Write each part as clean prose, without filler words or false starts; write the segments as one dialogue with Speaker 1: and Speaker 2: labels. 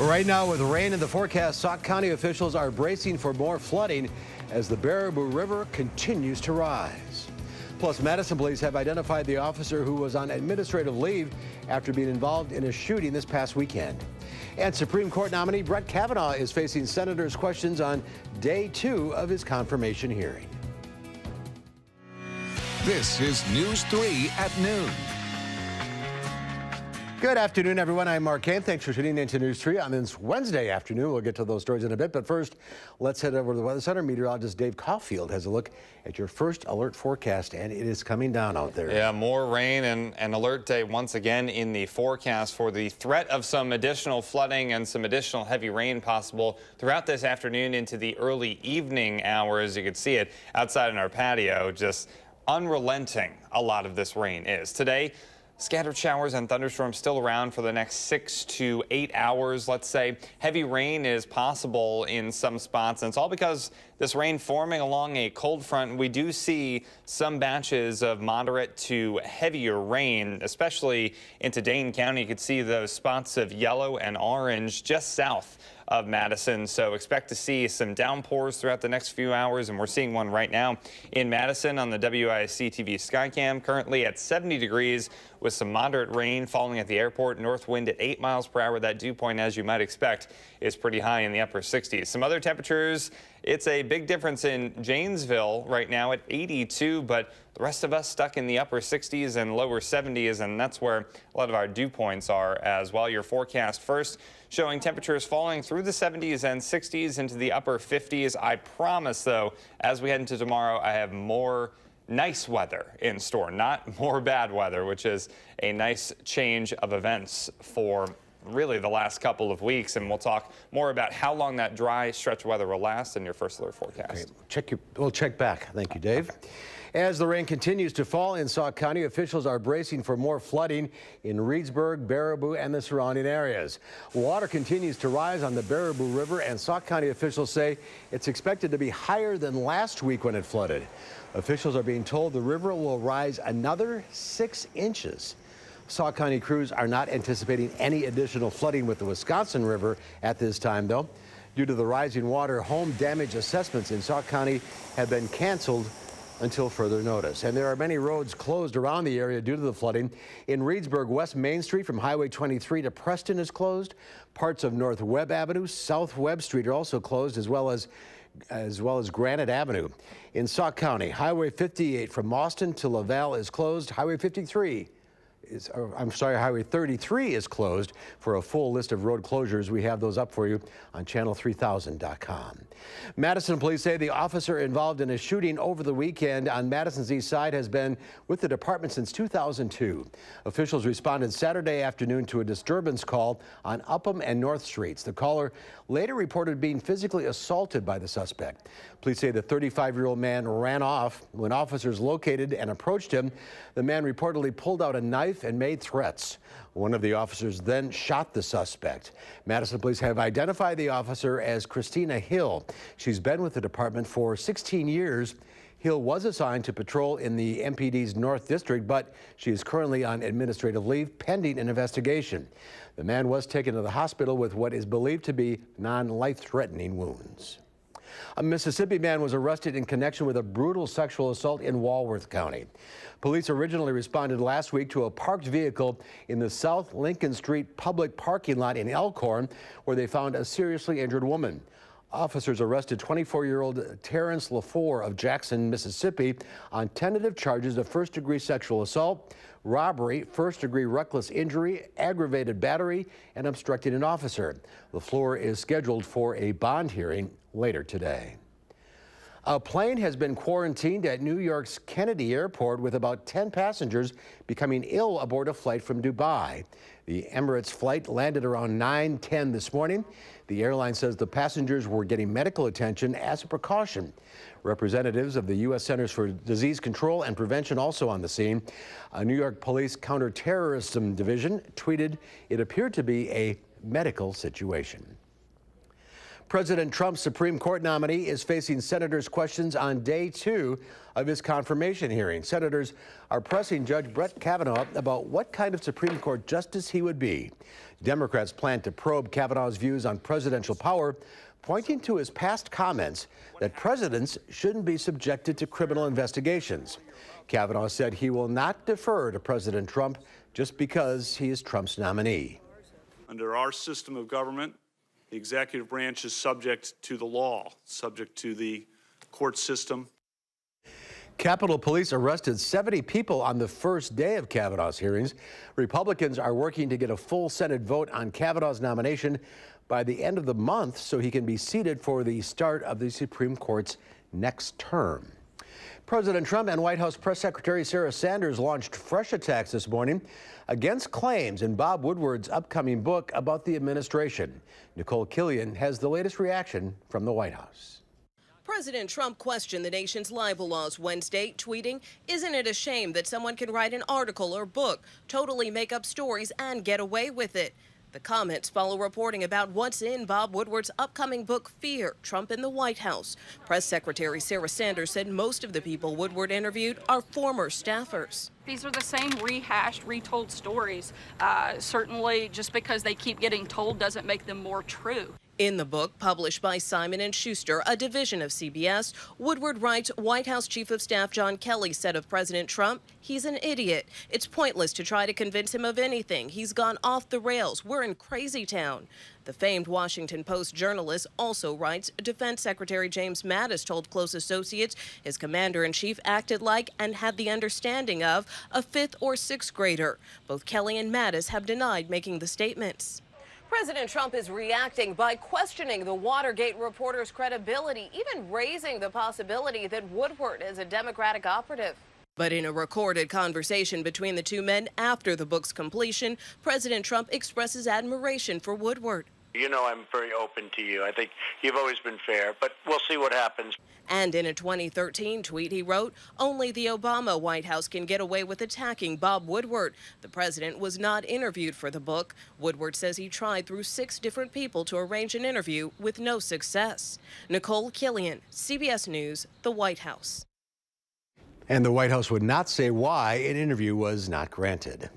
Speaker 1: Right now, with rain in the forecast, Sauk County officials are bracing for more flooding as the Baraboo River continues to rise. Plus, Madison police have identified the officer who was on administrative leave after being involved in a shooting this past weekend. And Supreme Court nominee Brett Kavanaugh is facing senators' questions on day 2 of his confirmation hearing.
Speaker 2: This is News 3 at noon.
Speaker 1: Good afternoon, everyone. I'm Mark Kane. Thanks for tuning in to News 3 on this Wednesday afternoon. We'll get to those stories in a bit, but first, let's head over to the Weather Center. Meteorologist Dave Caulfield has a look at your first alert forecast, and it is coming down out there.
Speaker 3: Yeah, more rain and alert day once again in the forecast for the threat of some additional flooding and some additional heavy rain possible throughout this afternoon into the early evening hours. You can see it outside in our patio, just unrelenting a lot of this rain is. Today, scattered showers and thunderstorms still around for the next 6 to 8 hours, let's say. Heavy rain is possible in some spots, and it's all because this rain forming along a cold front. We do see some batches of moderate to heavier rain, especially into Dane County. You can see those spots of yellow and orange just south of Madison, so expect to see some downpours throughout the next few hours, and we're seeing one right now in Madison on the WISC-TV Skycam, currently at 70 degrees with some moderate rain falling at the airport. North wind at 8 miles per hour. That dew point, as you might expect, is pretty high in the upper 60s. Some other temperatures, it's a big difference in Janesville right now at 82, but the rest of us stuck in the upper 60s and lower 70s, and that's where a lot of our dew points are as well. Your forecast first showing temperatures falling through the 70s and 60s into the upper 50s. I promise, though, as we head into tomorrow, I have more nice weather in store, not more bad weather, which is a nice change of events for really the last couple of weeks, and we'll talk more about how long that dry stretch of weather will last in your first alert forecast.
Speaker 1: Okay. We'll check back. Thank you, Dave. As the rain continues to fall in Sauk County, officials are bracing for more flooding in Reedsburg, Baraboo, and the surrounding areas. Water continues to rise on the Baraboo River, and Sauk County officials say it's expected to be higher than last week when it flooded. Officials are being told the river will rise another 6 inches. Sauk County crews are not anticipating any additional flooding with the Wisconsin River at this time, though. Due to the rising water, home damage assessments in Sauk County have been canceled until further notice. And there are many roads closed around the area due to the flooding. In Reedsburg, West Main Street from Highway 23 to Preston is closed. Parts of North Webb Avenue, South Webb Street are also closed, as well as Granite Avenue. In Sauk County, Highway 58 from Austin to Laval is closed. Highway 33 is closed. For a full list of road closures, we have those up for you on channel3000.com. Madison police say the officer involved in a shooting over the weekend on Madison's east side has been with the department since 2002. Officials responded Saturday afternoon to a disturbance call on Upham and North Streets. The caller later reported being physically assaulted by the suspect. Police say the 35-year-old man ran off. When officers located and approached him, the man reportedly pulled out a knife and made threats. One of the officers then shot the suspect. Madison police have identified the officer as Christina Hill. She's been with the department for 16 years. Hill was assigned to patrol in the MPD's North District, but she is currently on administrative leave pending an investigation. The man was taken to the hospital with what is believed to be non-life-threatening wounds. A Mississippi man was arrested in connection with a brutal sexual assault in Walworth County. Police originally responded last week to a parked vehicle in the South Lincoln Street public parking lot in Elkhorn, where they found a seriously injured woman. Officers arrested 24-year-old Terrence LaFour of Jackson, Mississippi, on tentative charges of first-degree sexual assault, robbery, first-degree reckless injury, aggravated battery, and obstructing an officer. LaFour is scheduled for a bond hearing later today. A plane has been quarantined at New York's Kennedy Airport with about 10 passengers becoming ill aboard a flight from Dubai. The Emirates flight landed around 9:10 this morning. The airline says the passengers were getting medical attention as a precaution. Representatives of the U.S. Centers for Disease Control and Prevention also on the scene. A New York Police Counterterrorism Division tweeted it appeared to be a medical situation. President Trump's Supreme Court nominee is facing senators' questions on day 2 of his confirmation hearing. Senators are pressing Judge Brett Kavanaugh about what kind of Supreme Court justice he would be. Democrats plan to probe Kavanaugh's views on presidential power, pointing to his past comments that presidents shouldn't be subjected to criminal investigations. Kavanaugh said he will not defer to President Trump just because he is Trump's nominee.
Speaker 4: Under our system of government, the executive branch is subject to the law, subject to the court system.
Speaker 1: Capitol Police arrested 70 people on the first day of Kavanaugh's hearings. Republicans are working to get a full Senate vote on Kavanaugh's nomination by the end of the month so he can be seated for the start of the Supreme Court's next term. President Trump and White House Press Secretary Sarah Sanders launched fresh attacks this morning against claims in Bob Woodward's upcoming book about the administration. Nicole Killian has the latest reaction from the White House.
Speaker 5: President Trump questioned the nation's libel laws Wednesday, tweeting, "Isn't it a shame that someone can write an article or book, totally make up stories, and get away with it?" The comments follow reporting about what's in Bob Woodward's upcoming book, Fear, Trump in the White House. Press Secretary Sarah Sanders said most of the people Woodward interviewed are former staffers.
Speaker 6: These are the same rehashed, retold stories. Certainly, just because they keep getting told doesn't make them more true.
Speaker 5: In the book, published by Simon & Schuster, a division of CBS, Woodward writes White House Chief of Staff John Kelly said of President Trump, "He's an idiot. It's pointless to try to convince him of anything. He's gone off the rails. We're in crazy town." The famed Washington Post journalist also writes Defense Secretary James Mattis told close associates his commander-in-chief acted like and had the understanding of a 5th or 6th grader. Both Kelly and Mattis have denied making the statements. President Trump is reacting by questioning the Watergate reporter's credibility, even raising the possibility that Woodward is a Democratic operative. But in a recorded conversation between the two men after the book's completion, President Trump expresses admiration for Woodward.
Speaker 7: You know I'm very open to you. I think you've always been fair, but we'll see what happens.
Speaker 5: And in a 2013 tweet, he wrote, "Only the Obama White House can get away with attacking Bob Woodward." The president was not interviewed for the book. Woodward says he tried through 6 different people to arrange an interview with no success. Nicole Killian, CBS News, the White House.
Speaker 1: And the White House would not say why an interview was not granted.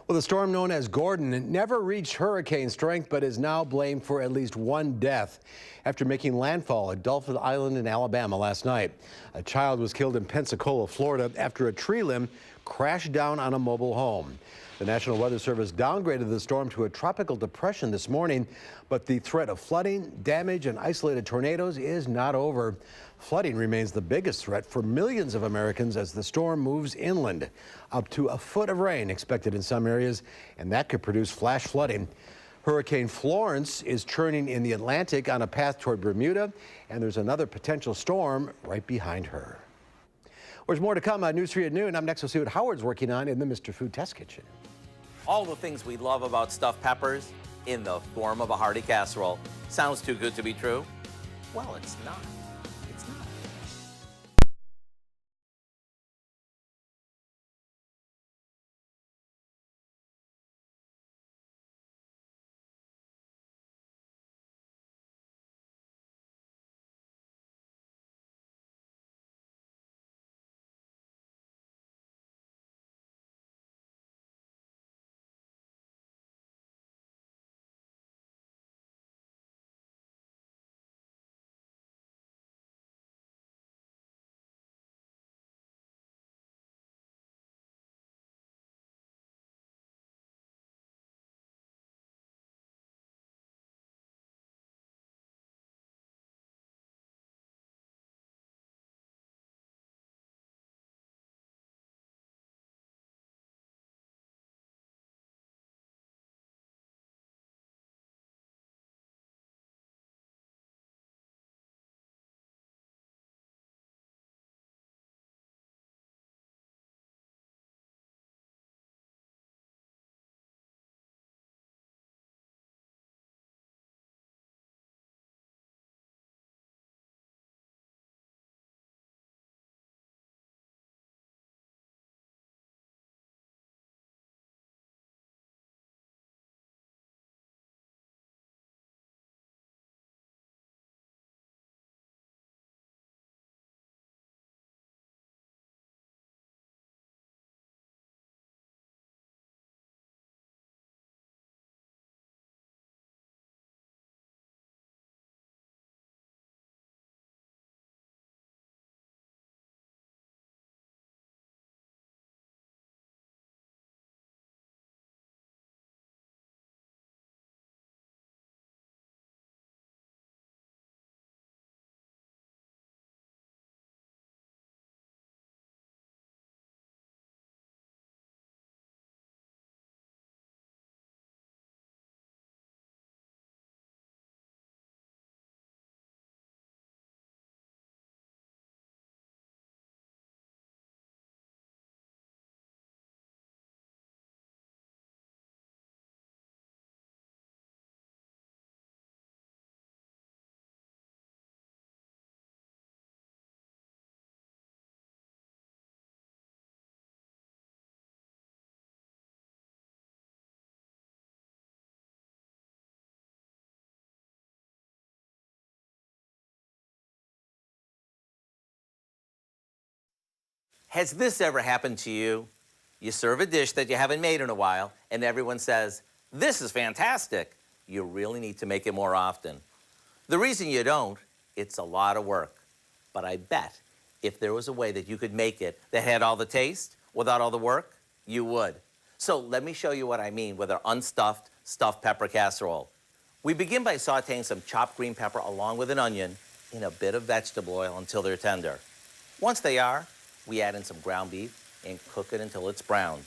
Speaker 1: Well, the storm known as Gordon never reached hurricane strength, but is now blamed for at least 1 death after making landfall at Dolphin Island in Alabama last night. A child was killed in Pensacola, Florida, after a tree limb crashed down on a mobile home. The National Weather Service downgraded the storm to a tropical depression this morning, but the threat of flooding, damage, and isolated tornadoes is not over. Flooding remains the biggest threat for millions of Americans as the storm moves inland. Up to a foot of rain expected in some areas, and that could produce flash flooding. Hurricane Florence is churning in the Atlantic on a path toward Bermuda, and there's another potential storm right behind her. There's more to come on News 3 at noon. I'm next to see what Howard's working on in the Mr. Food Test Kitchen.
Speaker 8: All the things we love about stuffed peppers in the form of a hearty casserole. Sounds too good to be true? Well, it's not. Has this ever happened to you? You serve a dish that you haven't made in a while, and everyone says, "This is fantastic." You really need to make it more often. The reason you don't, it's a lot of work. But I bet if there was a way that you could make it that had all the taste without all the work, you would. So let me show you what I mean with our unstuffed stuffed pepper casserole. We begin by sauteing some chopped green pepper along with an onion in a bit of vegetable oil until they're tender. Once they are, we add in some ground beef and cook it until it's browned.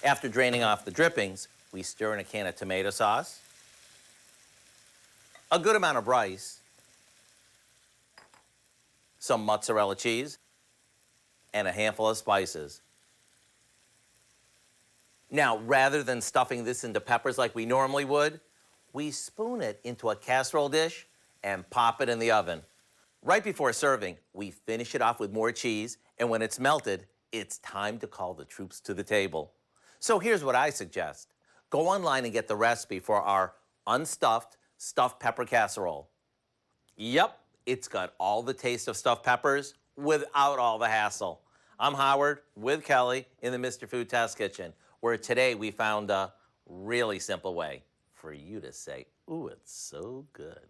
Speaker 8: After draining off the drippings, we stir in a can of tomato sauce, a good amount of rice, some mozzarella cheese, and a handful of spices. Now, rather than stuffing this into peppers like we normally would, we spoon it into a casserole dish and pop it in the oven. Right before serving, we finish it off with more cheese, and when it's melted, it's time to call the troops to the table. So here's what I suggest. Go online and get the recipe for our unstuffed stuffed pepper casserole. Yep, it's got all the taste of stuffed peppers without all the hassle. I'm Howard with Kelly in the Mr. Food Test Kitchen, where today we found a really simple way for you to say, "Ooh, it's so good."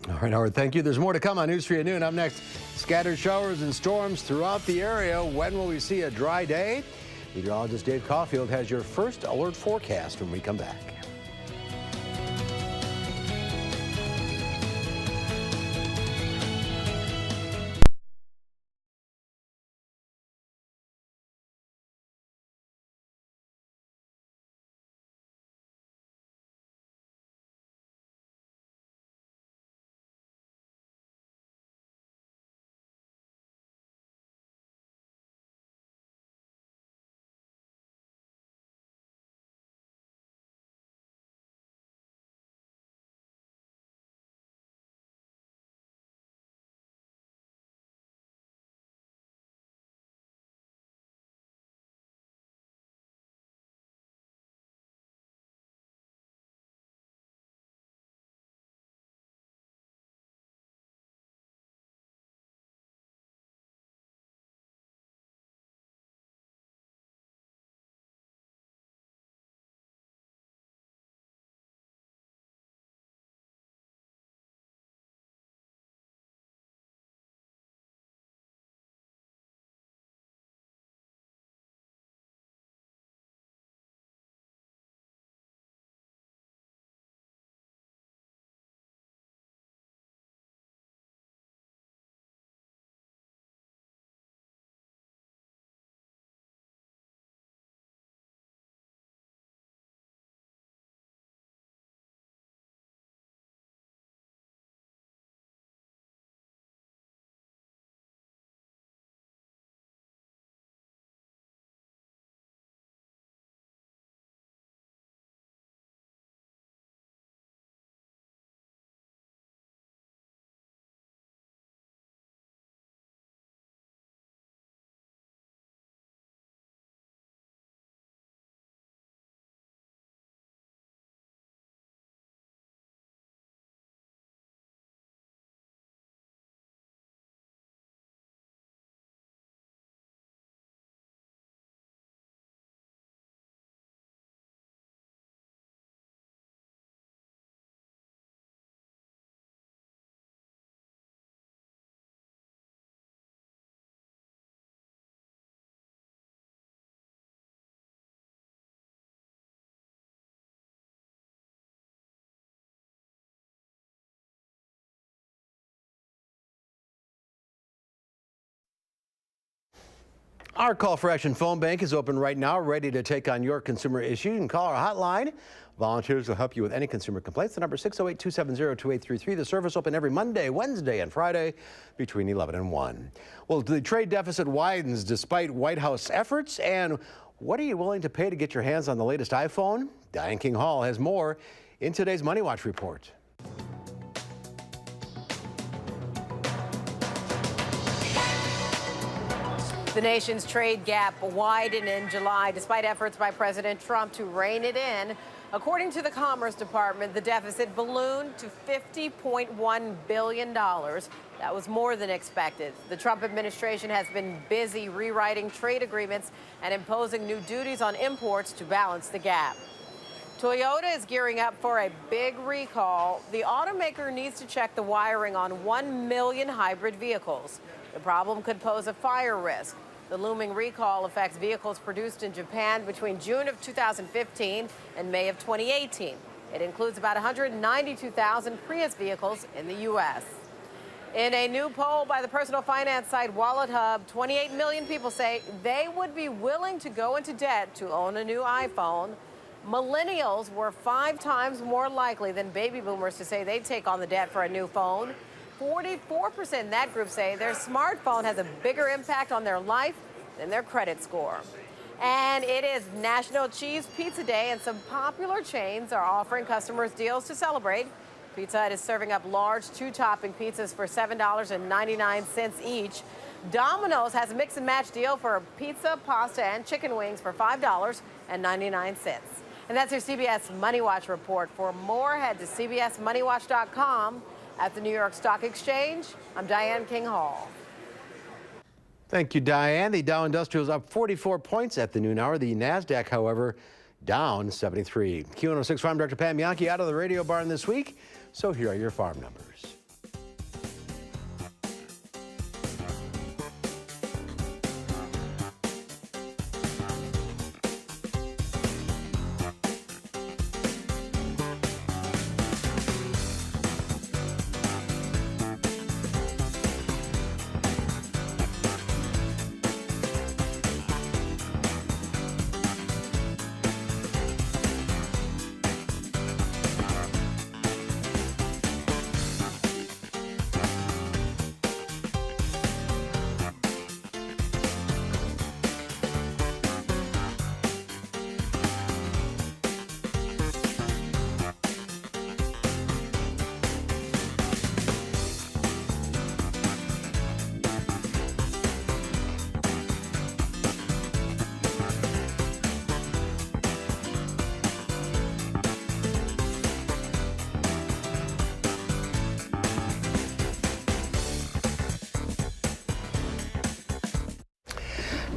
Speaker 1: All right, Howard, thank you. There's more to come on News 3 at noon. Up next, scattered showers and storms throughout the area. When will we see a dry day? Meteorologist Dave Caulfield has your first alert forecast when we come back. Our Call for Action phone bank is open right now, ready to take on your consumer issue. You can call our hotline. Volunteers will help you with any consumer complaints. The number is 608-270-2833. The service open every Monday, Wednesday, and Friday between 11 and 1. Well, the trade deficit widens despite White House efforts. And what are you willing to pay to get your hands on the latest iPhone? Diane King Hall has more in today's Money Watch report.
Speaker 9: The nation's trade gap widened in July despite efforts by President Trump to rein it in. According to the Commerce Department, the deficit ballooned to $50.1 billion. That was more than expected. The Trump administration has been busy rewriting trade agreements and imposing new duties on imports to balance the gap. Toyota is gearing up for a big recall. The automaker needs to check the wiring on 1 million hybrid vehicles. The problem could pose a fire risk. The looming recall affects vehicles produced in Japan between June of 2015 and May of 2018. It includes about 192,000 Prius vehicles in the U.S. In a new poll by the personal finance site Wallet Hub, 28 million people say they would be willing to go into debt to own a new iPhone. Millennials were 5 times more likely than baby boomers to say they'd take on the debt for a new phone. 44% in that group say their smartphone has a bigger impact on their life than their credit score. And it is National Cheese Pizza Day, and some popular chains are offering customers deals to celebrate. Pizza Hut is serving up large 2-topping pizzas for $7.99 each. Domino's has a mix and match deal for pizza, pasta, and chicken wings for $5.99. And that's your CBS Money Watch report. For more, head to cbsmoneywatch.com. At the New York Stock Exchange, I'm Diane King Hall.
Speaker 1: Thank you, Diane. The Dow Industrial is up 44 points at the noon hour. The NASDAQ, however, down 73. Q106 Farm Director Pam Yankee out of the radio barn this week. So here are your farm numbers.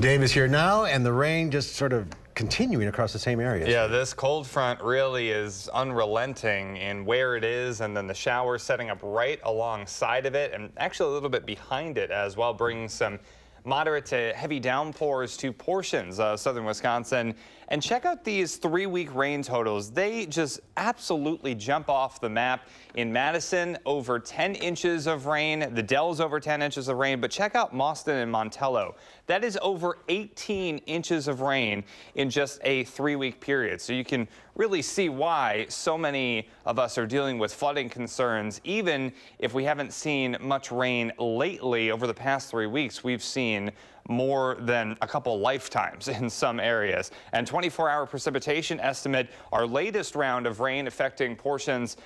Speaker 1: Dave is here now, and the rain just sort of continuing across the same area.
Speaker 3: Yeah, this cold front really is unrelenting in where it is, and then the shower setting up right alongside of it, and actually a little bit behind it as well, bringing some moderate to heavy downpours to portions of southern Wisconsin. And check out these 3-week rain totals. They just absolutely jump off the map. In Madison, over 10 inches of rain. The Dells over 10 inches of rain. But check out Mauston and Montello. That is over 18 inches of rain in just a 3-week period. So you can really see why so many of us are dealing with flooding concerns. Even if we haven't seen much rain lately over the past 3 weeks, we've seen more than a couple lifetimes in some areas. And 24-hour precipitation estimate, our latest round of rain affecting portions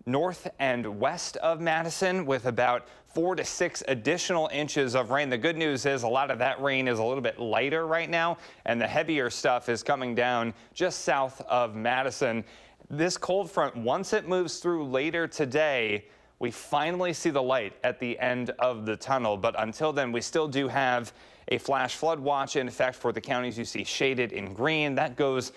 Speaker 3: north and west of Madison with about 4 to 6 additional inches of rain. The good news is a lot of that rain is a little bit lighter right now, and the heavier stuff is coming down just south of Madison. This cold front, once it moves through later today, we finally see the light at the end of the tunnel. But until then, we still do have a flash flood watch in effect for the counties you see shaded in green. That goes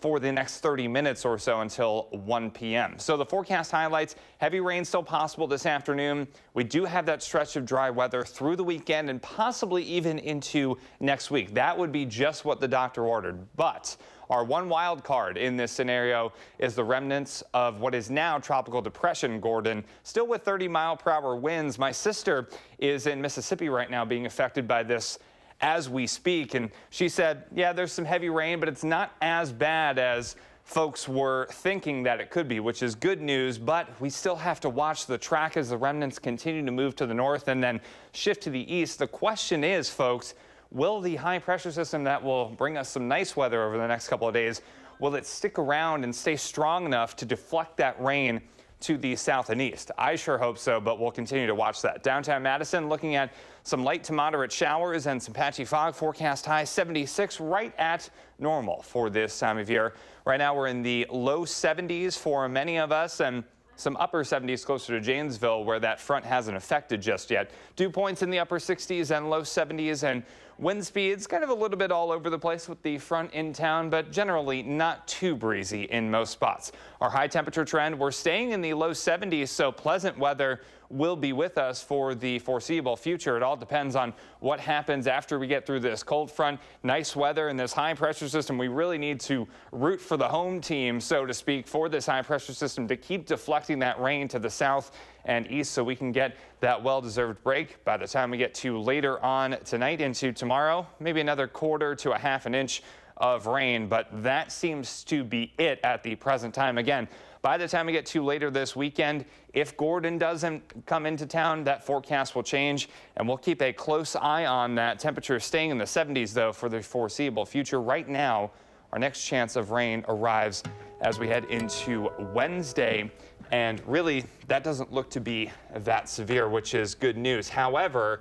Speaker 3: for the next 30 minutes or so until 1 p.m. So the forecast highlights, heavy rain still possible this afternoon. We do have that stretch of dry weather through the weekend and possibly even into next week. That would be just what the doctor ordered. But our one wild card in this scenario is the remnants of what is now Tropical Depression Gordon, still with 30-mile-per-hour winds. My sister is in Mississippi right now being affected by this as we speak, and she said, yeah, there's some heavy rain, but it's not as bad as folks were thinking that it could be, which is good news, but we still have to watch the track as the remnants continue to move to the north and then shift to the east. The question is, folks, will the high pressure system that will bring us some nice weather over the next couple of days, will it stick around and stay strong enough to deflect that rain to the south and east. I sure hope so, but we'll continue to watch that. Downtown Madison looking at some light to moderate showers and some patchy fog. Forecast high 76, right at normal for this time of year. Right now we're in the low 70s for many of us, and some upper 70s closer to Janesville, where that front hasn't affected just yet. Dew points in the upper 60s and low 70s, and wind speeds kind of a little bit all over the place with the front in town, but generally not too breezy in most spots. Our high temperature trend, we're staying in the low 70s, so pleasant weather will be with us for the foreseeable future. It all depends on what happens after we get through this cold front. Nice weather and this high pressure system. We really need to root for the home team, so to speak, for this high pressure system to keep deflecting that rain to the south and east so we can get that well-deserved break. By the time we get to later on tonight into tomorrow, maybe another quarter to a half an inch of rain, but that seems to be it at the present time. Again, by the time we get to later this weekend, if Gordon doesn't come into town, that forecast will change, and we'll keep a close eye on that. Temperature staying in the 70s, though, for the foreseeable future. Right now, our next chance of rain arrives as we head into Wednesday, and really, that doesn't look to be that severe, which is good news. However,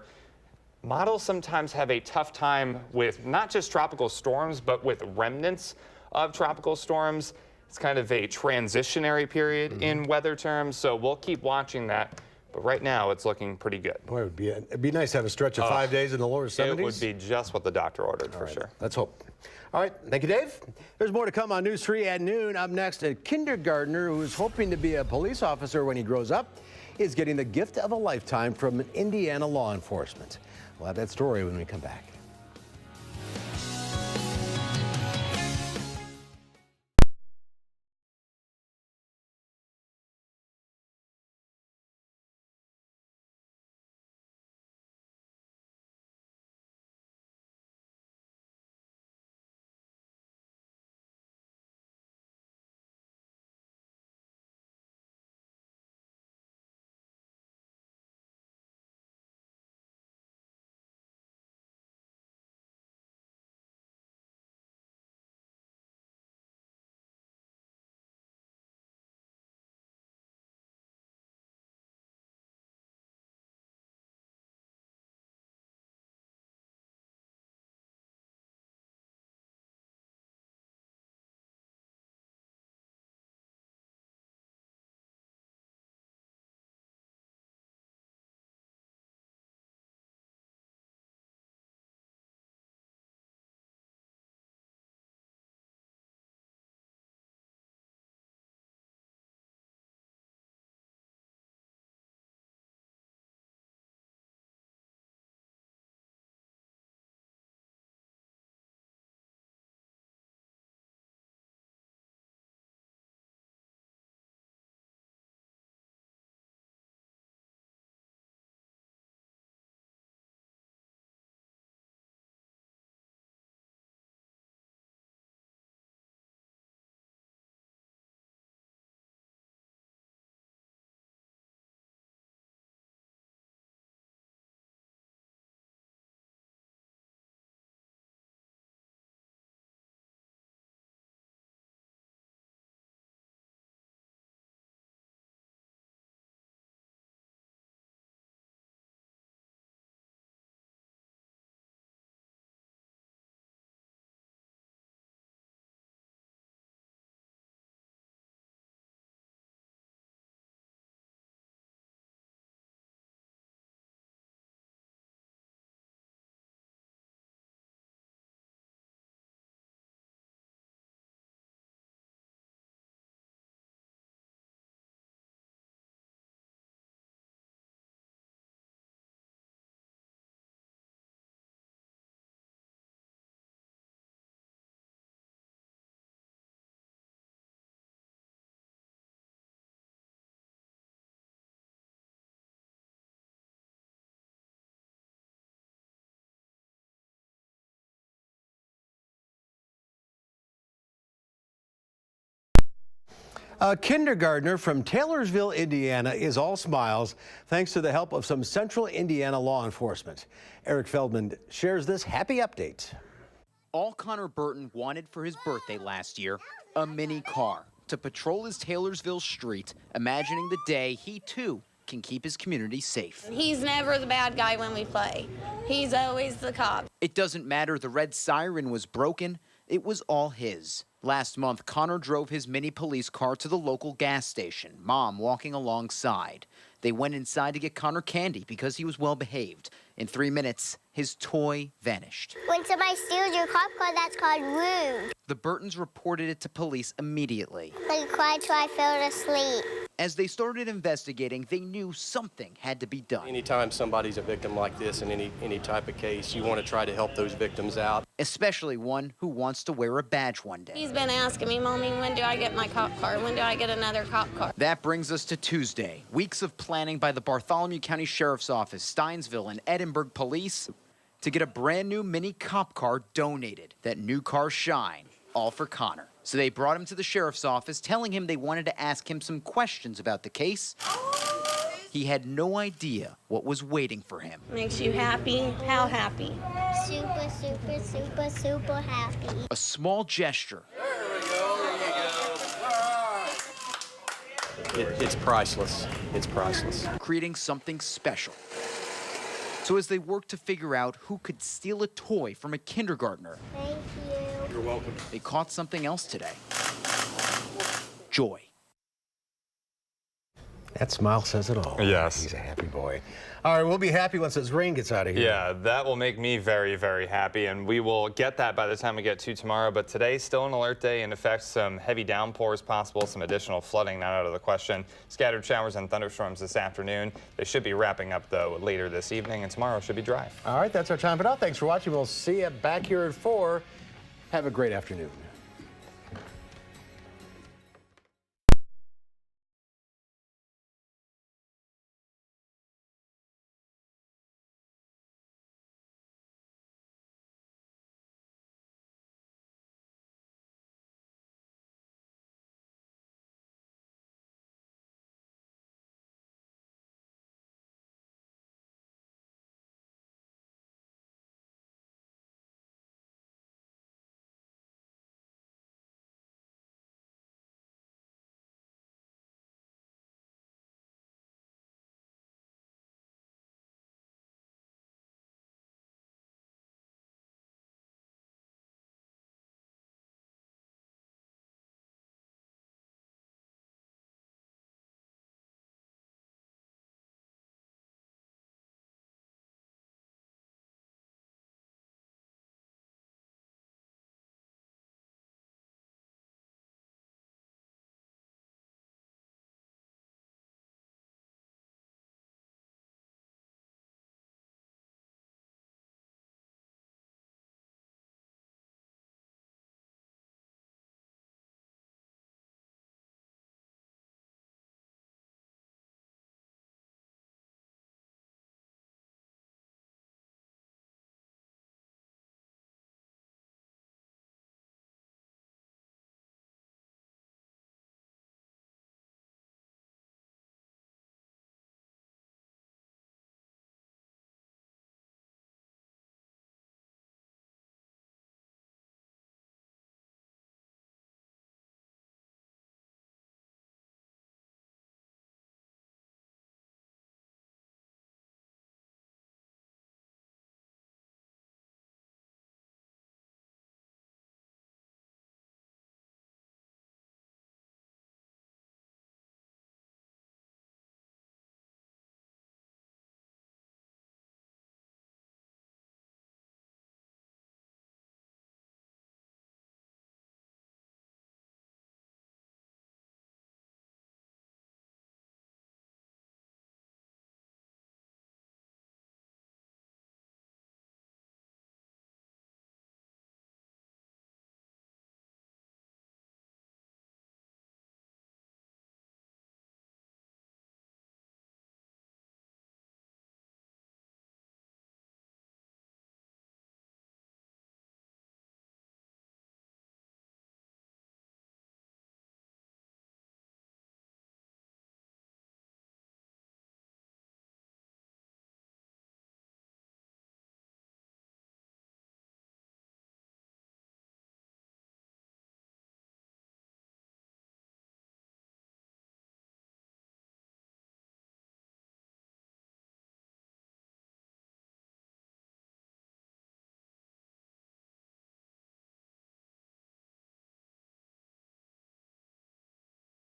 Speaker 3: models sometimes have a tough time with not just tropical storms, but with remnants of tropical storms. It's kind of a transitionary period in weather terms, so we'll keep watching that. But right now, it's looking pretty good.
Speaker 1: Boy, it'd be nice to have a stretch of 5 days in the lower 70s.
Speaker 3: It would be just what the doctor ordered, for sure.
Speaker 1: Let's hope. All right, thank you, Dave. There's more to come on News 3 at noon. Up next, a kindergartner who's hoping to be a police officer when he grows up is getting the gift of a lifetime from Indiana law enforcement. We'll have that story when we come back. A kindergartner from Taylorsville, Indiana is all smiles thanks to the help of some Central Indiana law enforcement. Eric Feldman shares this happy update.
Speaker 10: All Connor Burton wanted for his birthday last year, a mini car. to patrol his Taylorsville street, imagining the day he, too, can keep his community safe.
Speaker 11: He's never the bad guy when we play. He's always the cop.
Speaker 10: It doesn't matter the red siren was broken. It was all his. Last month, Connor drove his mini police car to the local gas station, Mom walking alongside. They went inside to get Connor candy because he was well behaved. In 3 minutes, his toy vanished.
Speaker 12: When somebody steals your cop car, that's called rude.
Speaker 10: The Burtons reported it to police immediately.
Speaker 12: They cried till I fell asleep.
Speaker 10: As they started investigating, they knew something had to be done.
Speaker 13: Anytime somebody's a victim like this in any type of case, you want to try to help those victims out.
Speaker 10: Especially one who wants to wear a badge one day.
Speaker 11: He's been asking me, Mommy, when do I get my cop car? When do I get another cop car?
Speaker 10: That brings us to Tuesday. Weeks of planning by the Bartholomew County Sheriff's Office, Steinsville, and Edinburgh Police to get a brand new mini cop car donated. That new car shine, all for Connor. So they brought him to the sheriff's office, telling him they wanted to ask him some questions about the case. He had no idea what was waiting for him.
Speaker 11: Makes you happy? How happy?
Speaker 12: Super, super, super, super happy.
Speaker 10: A small gesture.
Speaker 13: It's priceless. It's priceless.
Speaker 10: Creating something special. So as they worked to figure out who could steal a toy from a kindergartner,
Speaker 12: Thank you.
Speaker 13: You're welcome.
Speaker 10: they caught something else today. Joy.
Speaker 1: That smile says it all.
Speaker 3: Yes.
Speaker 1: He's a happy boy. All right, we'll be happy once this rain gets out of here.
Speaker 3: Yeah, that will make me very, very happy, and we will get that by the time we get to tomorrow. But today, still an alert day. In effect, some heavy downpours possible, some additional flooding not out of the question. Scattered showers and thunderstorms this afternoon. They should be wrapping up, though, later this evening, and tomorrow should be dry.
Speaker 1: All right, that's our time for now. Thanks for watching. We'll see you back here at 4. Have a great afternoon.